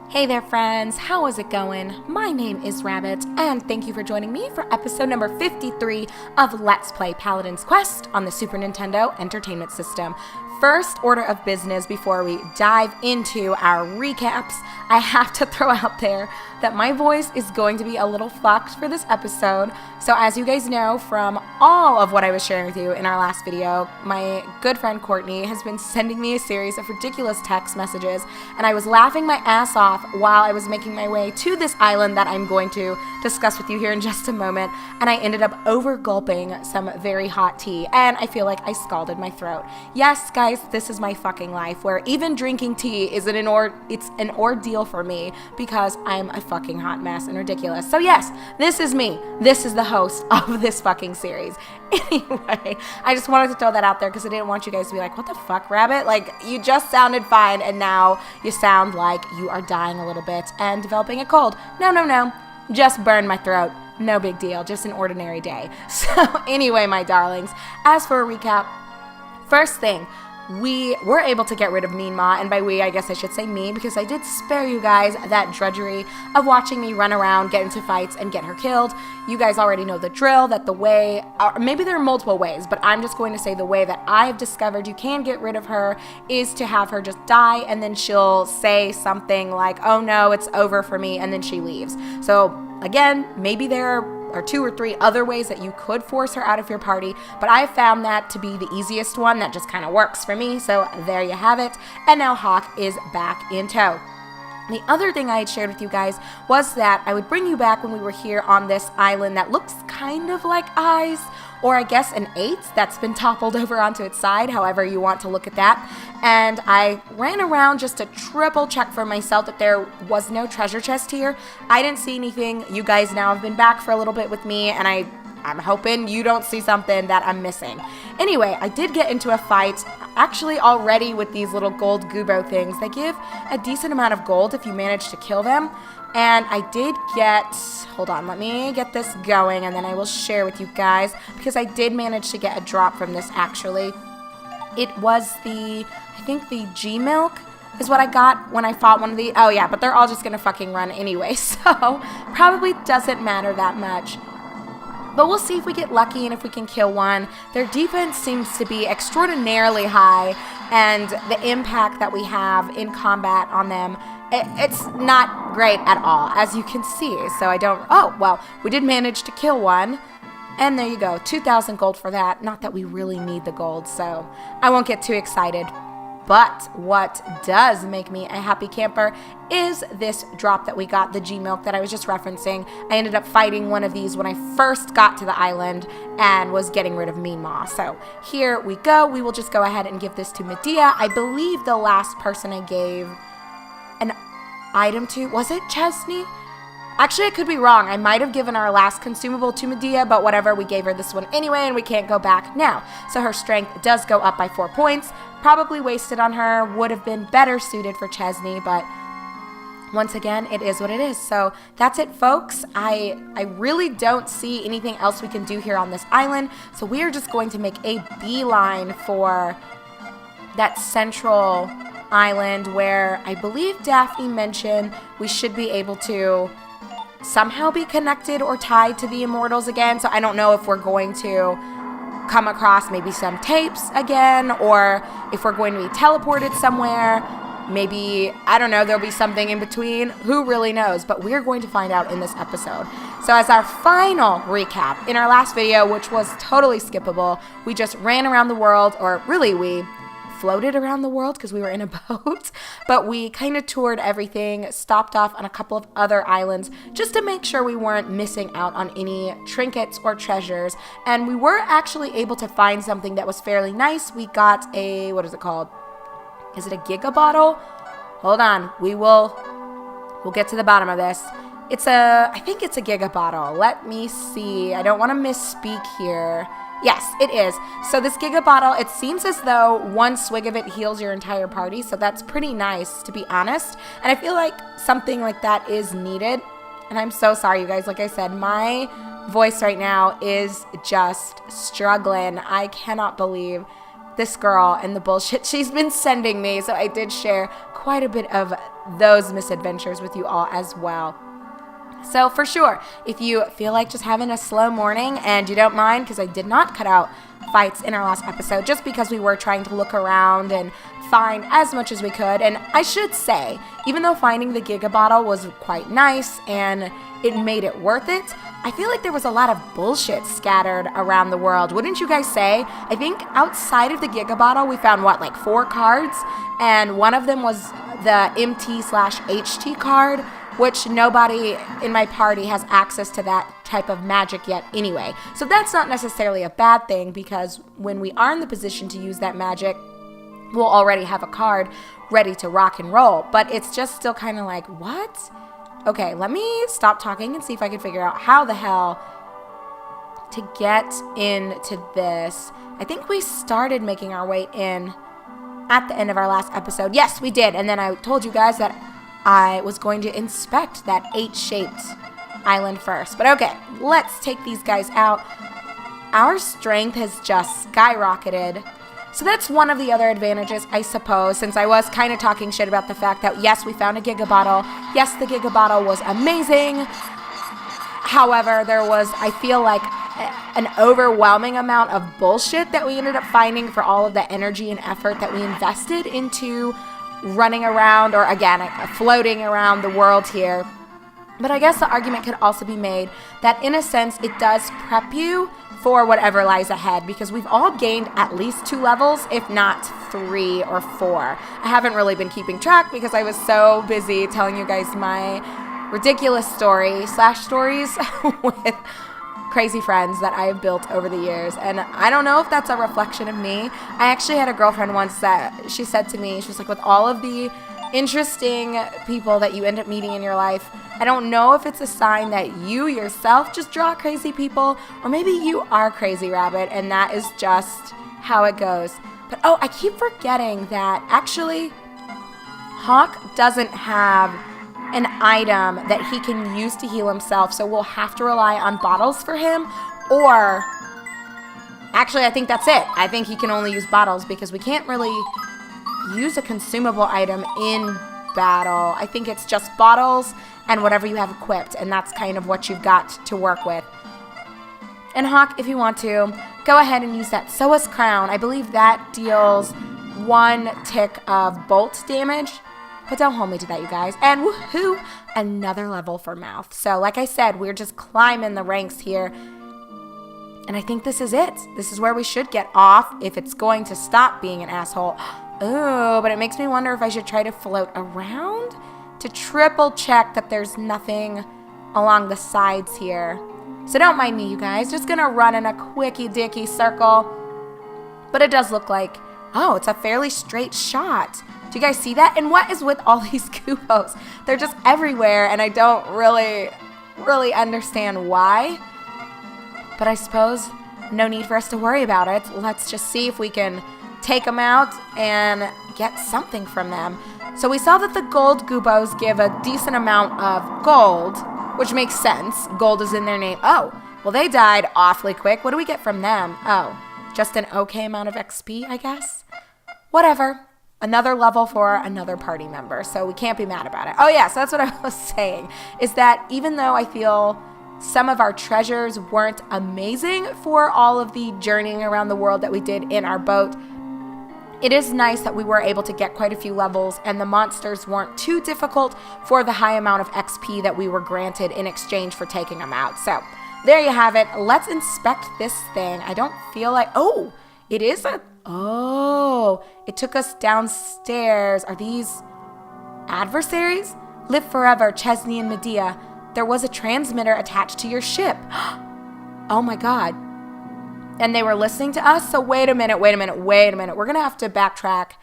Hey there friends, how is it going? My name is Rabbit, and thank you for joining me for episode number 53 of Let's Play Paladin's Quest on the Super Nintendo Entertainment System. First order of business before we dive into our recaps, I have to throw out there that my voice is going to be a little fucked for this episode. So as you guys know from all of what I was sharing with you in our last video, my good friend Courtney has been sending me a series of ridiculous text messages, and I was laughing my ass off while I was making my way to this island that I'm going to discuss with you here in just a moment, and I ended up over-gulping some very hot tea, and I feel like I scalded my throat. Yes, guys, this is my fucking life, where even drinking tea is an ordeal for me because I'm a fucking hot mess and ridiculous. So yes, this is me. This is the host of this fucking series. Anyway, I just wanted to throw that out there because I didn't want you guys to be like, what the fuck, Rabbit? Like, you just sounded fine and now you sound like you are dying a little bit and developing a cold. No. Just burned my throat. No big deal. Just an ordinary day. So anyway, my darlings, as for a recap, first thing, we were able to get rid of Mean Ma, and by we, I guess I should say me, because I did spare you guys that drudgery of watching me run around, get into fights, and get her killed. You guys already know the drill, that the way, or maybe there are multiple ways, but I'm just going to say the way that I've discovered you can get rid of her is to have her just die, and then she'll say something like, oh no, it's over for me, and then she leaves. So again, maybe there are 2 or 3 other ways that you could force her out of your party, but I found that to be the easiest one that just kind of works for me, so there you have it. And now Hawk is back in tow. The other thing I had shared with you guys was that I would bring you back when we were here on this island that looks kind of like eyes, or I guess an 8 that's been toppled over onto its side, however you want to look at that. And I ran around just to triple check for myself that there was no treasure chest here. I didn't see anything. You guys now have been back for a little bit with me, and I'm hoping you don't see something that I'm missing. Anyway, I did get into a fight, actually already with these little gold goobo things. They give a decent amount of gold if you manage to kill them. And I did get, hold on, let me get this going and then I will share with you guys, because I did manage to get a drop from this actually. It was I think the G milk is what I got when I fought one of the, oh yeah, but they're all just gonna fucking run anyway, so probably doesn't matter that much. But we'll see if we get lucky and if we can kill one. Their defense seems to be extraordinarily high, and the impact that we have in combat on them, it's not great at all, as you can see. So we did manage to kill one. And there you go, 2,000 gold for that. Not that we really need the gold, so I won't get too excited. But what does make me a happy camper is this drop that we got, the G milk that I was just referencing. I ended up fighting one of these when I first got to the island and was getting rid of Mean Ma. So here we go. We will just go ahead and give this to Medea. I believe the last person I gave an item to, was it Chesney? Actually, I could be wrong. I might have given our last consumable to Medea, but whatever, we gave her this one anyway, and we can't go back now. So her strength does go up by 4 points. Probably wasted on her, would have been better suited for Chesney, but once again, it is what it is. So that's it, folks. I really don't see anything else we can do here on this island, so we are just going to make a beeline for that central island where I believe Daphne mentioned we should be able to somehow be connected or tied to the Immortals again. So I don't know if we're going to come across maybe some tapes again, or if we're going to be teleported somewhere. Maybe, I don't know, there'll be something in between. Who really knows? But we're going to find out in this episode. So as our final recap, in our last video, which was totally skippable, we just ran around the world, or really we floated around the world because we were in a boat, but we kind of toured everything, stopped off on a couple of other islands just to make sure we weren't missing out on any trinkets or treasures, and we were actually able to find something that was fairly nice. We got a, what is it called? Is it a Giga bottle? Hold on, we'll get to the bottom of this. I think it's a Giga bottle. Let me see. I don't want to misspeak here. Yes, it is. So this Giga bottle, it seems as though one swig of it heals your entire party, so that's pretty nice, to be honest. And I feel like something like that is needed. And I'm so sorry, you guys. Like I said, my voice right now is just struggling. I cannot believe this girl and the bullshit she's been sending me. So I did share quite a bit of those misadventures with you all as well. So for sure, if you feel like just having a slow morning and you don't mind, because I did not cut out fights in our last episode just because we were trying to look around and find as much as we could. And I should say, even though finding the Giga Bottle was quite nice and it made it worth it, I feel like there was a lot of bullshit scattered around the world. Wouldn't you guys say? I think outside of the Giga Bottle, we found, 4 cards? And one of them was the MT/HT card, which nobody in my party has access to that type of magic yet anyway. So that's not necessarily a bad thing, because when we are in the position to use that magic, we'll already have a card ready to rock and roll. But it's just still kind of like, what? Okay, let me stop talking and see if I can figure out how the hell to get into this. I think we started making our way in at the end of our last episode. Yes, we did. And then I told you guys that I was going to inspect that 8-shaped island first. But okay, let's take these guys out. Our strength has just skyrocketed. So that's one of the other advantages, I suppose, since I was kind of talking shit about the fact that, yes, we found a Giga Bottle. Yes, the Giga Bottle was amazing. However, there was, I feel like, an overwhelming amount of bullshit that we ended up finding for all of the energy and effort that we invested into running around, or again, floating around the world here. But I guess the argument could also be made that in a sense it does prep you for whatever lies ahead, because we've all gained at least 2 levels, if not 3 or 4. I haven't really been keeping track because I was so busy telling you guys my ridiculous stories with crazy friends that I have built over the years. And I don't know if that's a reflection of me. I actually had a girlfriend once that she said to me, she was like, with all of the interesting people that you end up meeting in your life, I don't know if it's a sign that you yourself just draw crazy people, or maybe you are crazy, Rabbit, and that is just how it goes. But oh, I keep forgetting that actually Hawk doesn't have an item that he can use to heal himself, so we'll have to rely on bottles for him, or actually I think that's it. I think he can only use bottles because we can't really use a consumable item in battle. I think it's just bottles and whatever you have equipped, and that's kind of what you've got to work with. And Hawk, if you want to, go ahead and use that Soa's Crown. I believe that deals 1 tick of bolt damage, but don't hold me to that, you guys. And woohoo, another level for Mouth. So like I said, we're just climbing the ranks here, and I think this is it. This is where we should get off if it's going to stop being an asshole. Oh, but it makes me wonder if I should try to float around to triple check that there's nothing along the sides here. So don't mind me, you guys. Just gonna run in a quickie dicky circle. But it does look like, oh, it's a fairly straight shot. Do you guys see that? And what is with all these Kubos? They're just everywhere, and I don't really understand why. But I suppose no need for us to worry about it. Let's just see if we can take them out and get something from them. So we saw that the gold Gubos give a decent amount of gold, which makes sense. Gold is in their name. Oh, well, they died awfully quick. What do we get from them? Oh, just an okay amount of XP, I guess. Whatever. Another level for another party member, so we can't be mad about it. Oh yeah, so that's what I was saying, is that even though I feel some of our treasures weren't amazing for all of the journeying around the world that we did in our boat, it is nice that we were able to get quite a few levels, and the monsters weren't too difficult for the high amount of XP that we were granted in exchange for taking them out. So there you have it. Let's inspect this thing. I don't feel like, oh, it is a, oh, it took us downstairs. Are these adversaries? Live forever, Chesney and Medea. There was a transmitter attached to your ship. Oh my God. And they were listening to us? So wait a minute. We're going to have to backtrack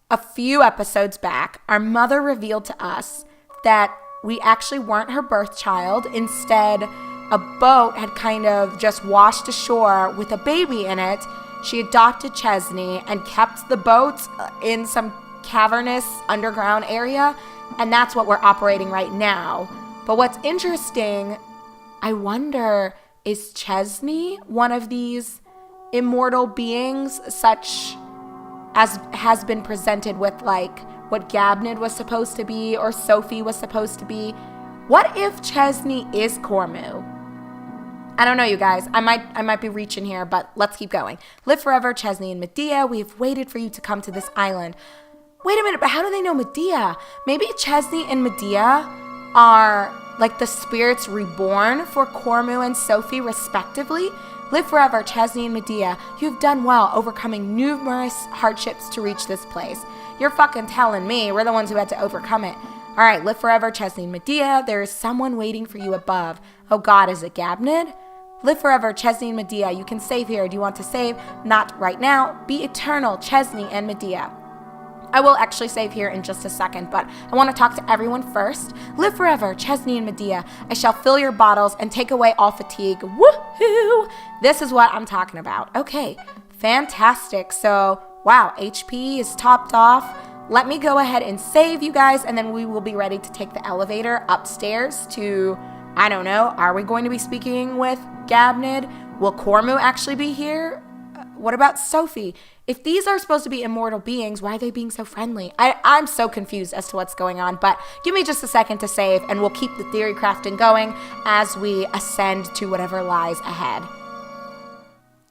a few episodes back. Our mother revealed to us that we actually weren't her birth child. Instead, a boat had kind of just washed ashore with a baby in it. She adopted Chesney and kept the boat in some cavernous underground area. And that's what we're operating right now. But what's interesting, I wonder, is Chesney one of these immortal beings, such as has been presented with like what Gabnid was supposed to be or Sophie was supposed to be. What if Chesney is Cormu? I don't know, you guys. I might be reaching here, but let's keep going. Live forever, Chesney and Medea. We have waited for you to come to this island. Wait a minute, but how do they know Medea? Maybe Chesney and Medea are like the spirits reborn for Cormu and Sophie, respectively. Live forever, Chesney and Medea. You have done well, overcoming numerous hardships to reach this place. You're fucking telling me. We're the ones who had to overcome it. All right, live forever, Chesney and Medea. There is someone waiting for you above. Oh God, is it Gabnid? Live forever, Chesney and Medea. You can save here. Do you want to save? Not right now. Be eternal, Chesney and Medea. I will actually save here in just a second, but I want to talk to everyone first. Live forever, Chesney and Medea. I shall fill your bottles and take away all fatigue. Woohoo! This is what I'm talking about. Okay, fantastic. So, wow, HP is topped off. Let me go ahead and save, you guys, and then we will be ready to take the elevator upstairs to, I don't know, are we going to be speaking with Gabnid? Will Cormu actually be here? What about Sophie? If these are supposed to be immortal beings, why are they being so friendly? I'm so confused as to what's going on, but give me just a second to save, and we'll keep the theory crafting going as we ascend to whatever lies ahead.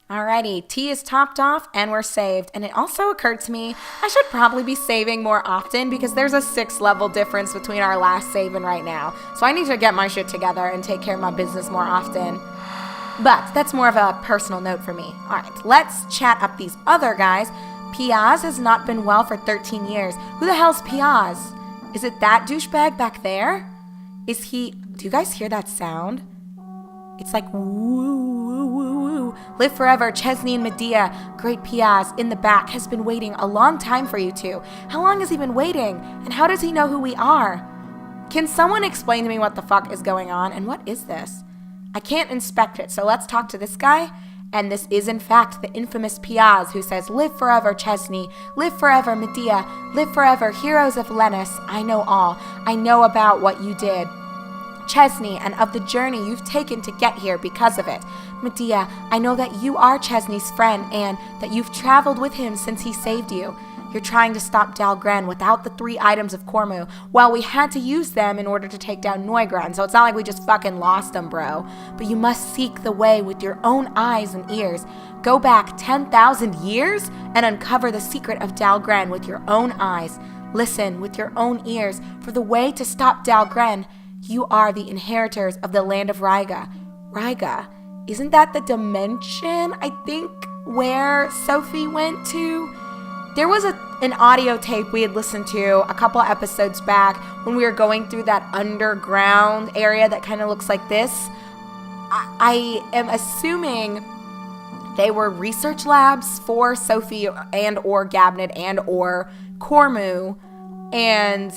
Alrighty, tea is topped off, and we're saved. And it also occurred to me, I should probably be saving more often because there's a 6-level difference between our last save and right now. So I need to get my shit together and take care of my business more often. But that's more of a personal note for me. All right, let's chat up these other guys. Piaz has not been well for 13 years. Who the hell's Piaz? Is it that douchebag back there? Is he... Do you guys hear that sound? It's like woo, woo, woo, woo. Live forever, Chesney and Medea. Great Piaz in the back has been waiting a long time for you two. How long has he been waiting? And how does he know who we are? Can someone explain to me what the fuck is going on? And what is this? I can't inspect it, so let's talk to this guy. And this is, in fact, the infamous Piaz who says, live forever, Chesney. Live forever, Medea. Live forever, heroes of Lennus. I know all. I know about what you did, Chesney, and of the journey you've taken to get here because of it. Medea, I know that you are Chesney's friend and that you've traveled with him since he saved you. You're trying to stop Dahlgren without the 3 items of Cormu. Well, we had to use them in order to take down Neugren, so it's not like we just fucking lost them, bro. But you must seek the way with your own eyes and ears. Go back 10,000 years and uncover the secret of Dahlgren with your own eyes. Listen with your own ears for the way to stop Dahlgren. You are the inheritors of the land of Riga. Riga, isn't that the dimension, I think, where Sophie went to? There was an audio tape we had listened to a couple episodes back when we were going through that underground area that kind of looks like this. I am assuming they were research labs for Sophie and or Gabnid and or Cormu, and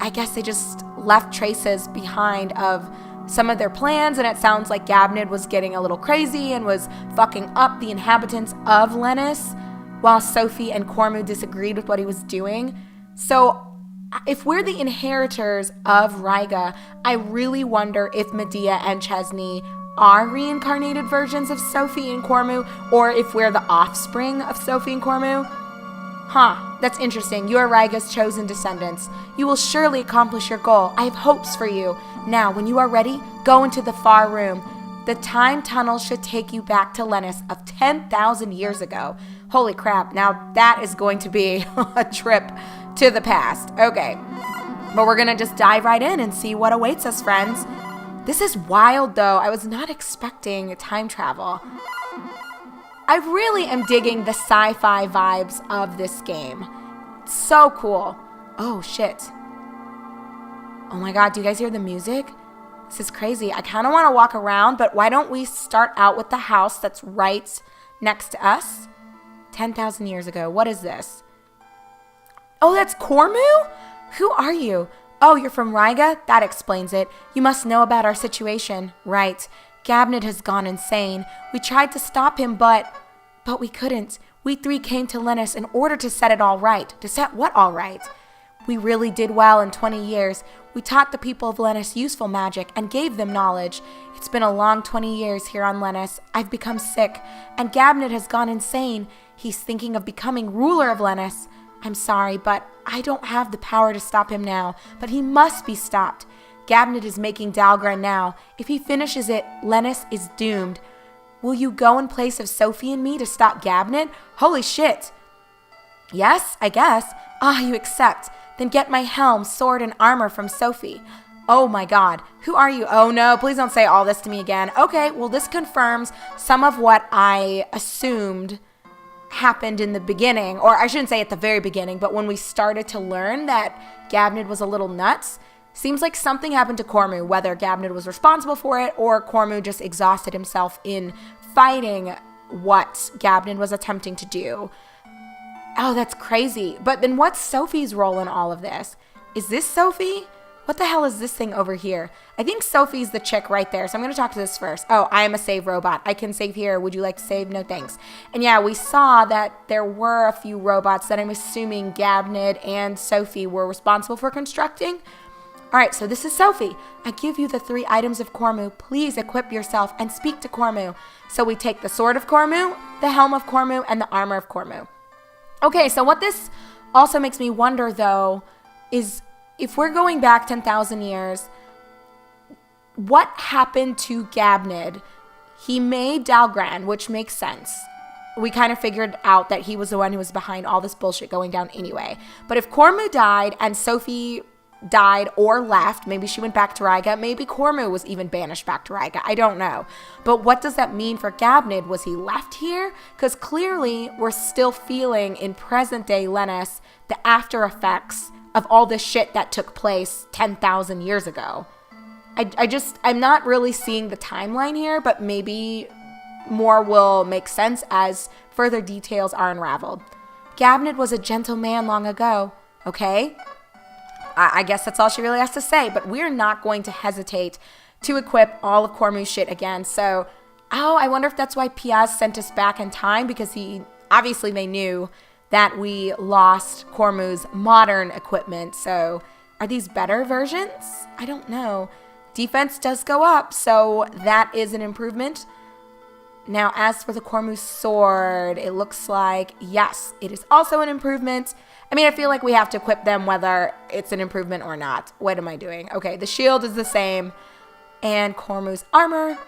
I guess they just left traces behind of some of their plans, and it sounds like Gabnid was getting a little crazy and was fucking up the inhabitants of Lennus, while Sophie and Cormu disagreed with what he was doing. So if we're the inheritors of Riga, I really wonder if Medea and Chesney are reincarnated versions of Sophie and Cormu, or if we're the offspring of Sophie and Cormu. Huh, that's interesting. You are Riga's chosen descendants. You will surely accomplish your goal. I have hopes for you. Now, when you are ready, go into the far room. The time tunnel should take you back to Lennus of 10,000 years ago. Holy crap, now that is going to be a trip to the past. Okay, but we're going to just dive right in and see what awaits us, friends. This is wild, though. I was not expecting time travel. I really am digging the sci-fi vibes of this game. So cool. Oh, shit. Oh my god, do you guys hear the music? This is crazy. I kind of want to walk around, but why don't we start out with the house that's right next to us? 10,000 years ago. What is this? Oh, that's Cormu? Who are you? Oh, you're from Riga? That explains it. You must know about our situation. Right. Gabnid has gone insane. We tried to stop him, but we couldn't. We 3 came to Lennus in order to set it all right. To set what all right? We really did well in 20 years. We taught the people of Lennus useful magic and gave them knowledge. It's been a long 20 years here on Lennus. I've become sick, and Gabnid has gone insane. He's thinking of becoming ruler of Lennus. I'm sorry, but I don't have the power to stop him now, but he must be stopped. Gabnid is making Dalgren now. If he finishes it, Lennus is doomed. Will you go in place of Sophie and me to stop Gabnid? Holy shit. Yes, I guess. You accept. Then get my helm, sword, and armor from Sophie. Oh my god. Who are you? Oh no, please don't say all this to me again. Okay, well this confirms some of what I assumed happened in the beginning, or I shouldn't say at the very beginning, but when we started to learn that Gabnid was a little nuts. Seems like something happened to Cormu, whether Gabnid was responsible for it or Cormu just exhausted himself in fighting what Gabnid was attempting to do. Oh, that's crazy. But then what's Sophie's role in all of this? Is this Sophie? What the hell is this thing over here? I think Sophie's the chick right there, so I'm going to talk to this first. Oh, I am a save robot. I can save here. Would you like to save? No, thanks. And yeah, we saw that there were a few robots that I'm assuming Gabnid and Sophie were responsible for constructing. All right, so this is Sophie. I give you the 3 items of Cormu. Please equip yourself and speak to Cormu. So we take the sword of Cormu, the helm of Cormu, and the armor of Cormu. Okay, so what this also makes me wonder, though, is if we're going back 10,000 years, what happened to Gabnid? He made Dalgren, which makes sense. We kind of figured out that he was the one who was behind all this bullshit going down anyway. But if Cormu died and Sophie died or left, maybe she went back to Riga, maybe Cormu was even banished back to Riga, I don't know. But what does that mean for Gabnid? Was he left here? Because clearly we're still feeling in present day Lennus the after effects of all this shit that took place 10,000 years ago. I'm not really seeing the timeline here, but maybe more will make sense as further details are unraveled. Gabnid was a gentle man long ago, okay? I guess that's all she really has to say, but we're not going to hesitate to equip all of Cormu's shit again. So, I wonder if that's why Piaz sent us back in time, because they knew that we lost Cormu's modern equipment. So, are these better versions? I don't know. Defense does go up, so that is an improvement. Now, as for the Cormu sword, it looks like, yes, it is also an improvement. I feel like we have to equip them whether it's an improvement or not. What am I doing? Okay, the shield is the same. And Cormu's armor.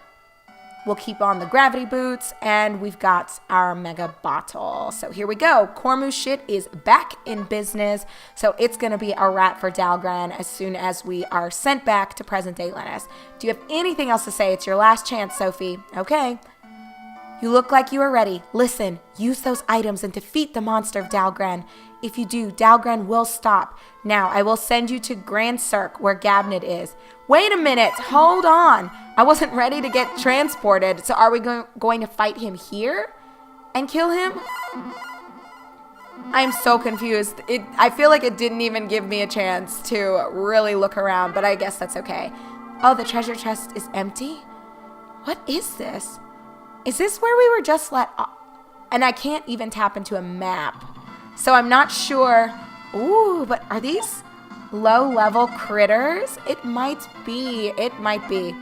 We'll keep on the gravity boots. And we've got our mega bottle. So here we go. Cormu's shit is back in business. So it's going to be a wrap for Dalgren as soon as we are sent back to present-day Lennus. Do you have anything else to say? It's your last chance, Sophie. Okay. You look like you are ready. Listen, use those items and defeat the monster of Dalgren. If you do, Dalgren will stop. Now, I will send you to Grand Cirque, where Gabnid is. Wait a minute. Hold on. I wasn't ready to get transported. So are we going to fight him here and kill him? I'm so confused. I feel like it didn't even give me a chance to really look around, but I guess that's okay. Oh, the treasure chest is empty? What is this? Is this where we were just let off? And I can't even tap into a map. So I'm not sure. Ooh, but are these low-level critters? It might be. It might be.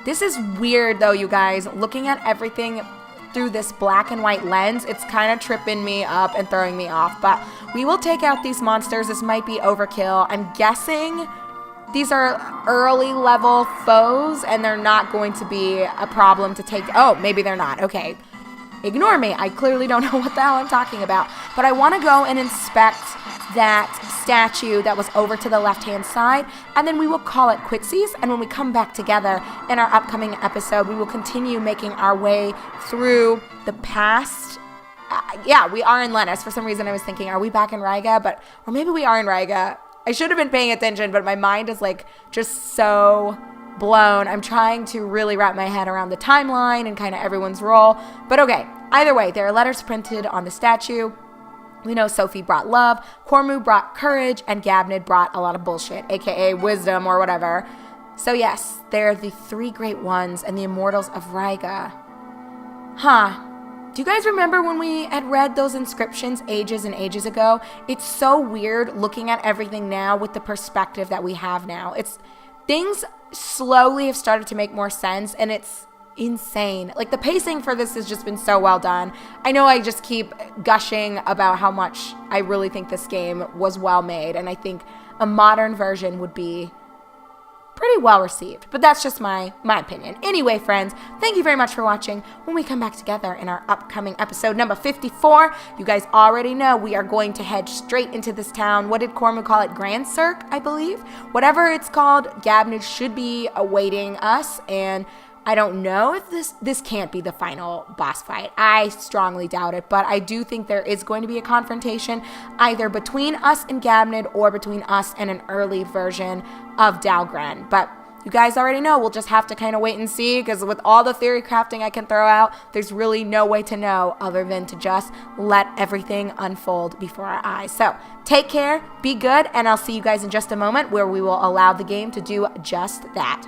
This is weird, though, you guys. Looking at everything through this black and white lens, it's kind of tripping me up and throwing me off. But we will take out these monsters. This might be overkill. I'm guessing these are early level foes, and they're not going to be a problem to take. Oh, maybe they're not. Okay. Ignore me. I clearly don't know what the hell I'm talking about. But I want to go and inspect that statue that was over to the left-hand side, and then we will call it quitsies. And when we come back together in our upcoming episode, we will continue making our way through the past. Yeah, we are in Lennus. For some reason, I was thinking, are we back in Riga? Or maybe we are in Riga. I should have been paying attention, but my mind is just so blown. I'm trying to really wrap my head around the timeline and kind of everyone's role. But okay, either way, there are letters printed on the statue. We know Sophie brought love, Cormu brought courage, and Gabnid brought a lot of bullshit, aka wisdom or whatever. So yes, they're the 3 great ones and the immortals of Riga. Huh. Do you guys remember when we had read those inscriptions ages and ages ago? It's so weird looking at everything now with the perspective that we have now. Things slowly have started to make more sense, and it's insane. Like, the pacing for this has just been so well done. I know I just keep gushing about how much I really think this game was well made, and I think a modern version would be pretty well received, but that's just my opinion. Anyway, friends, thank you very much for watching. When we come back together in our upcoming episode number 54, you guys already know we are going to head straight into this town. What did Corman call it? Grand Cirque, I believe. Whatever it's called, Gabnid should be awaiting us, and I don't know if this can't be the final boss fight. I strongly doubt it, but I do think there is going to be a confrontation either between us and Gabnid or between us and an early version of Dahlgren. But you guys already know, we'll just have to kind of wait and see, because with all the theory crafting I can throw out, there's really no way to know other than to just let everything unfold before our eyes. So take care, be good, and I'll see you guys in just a moment where we will allow the game to do just that.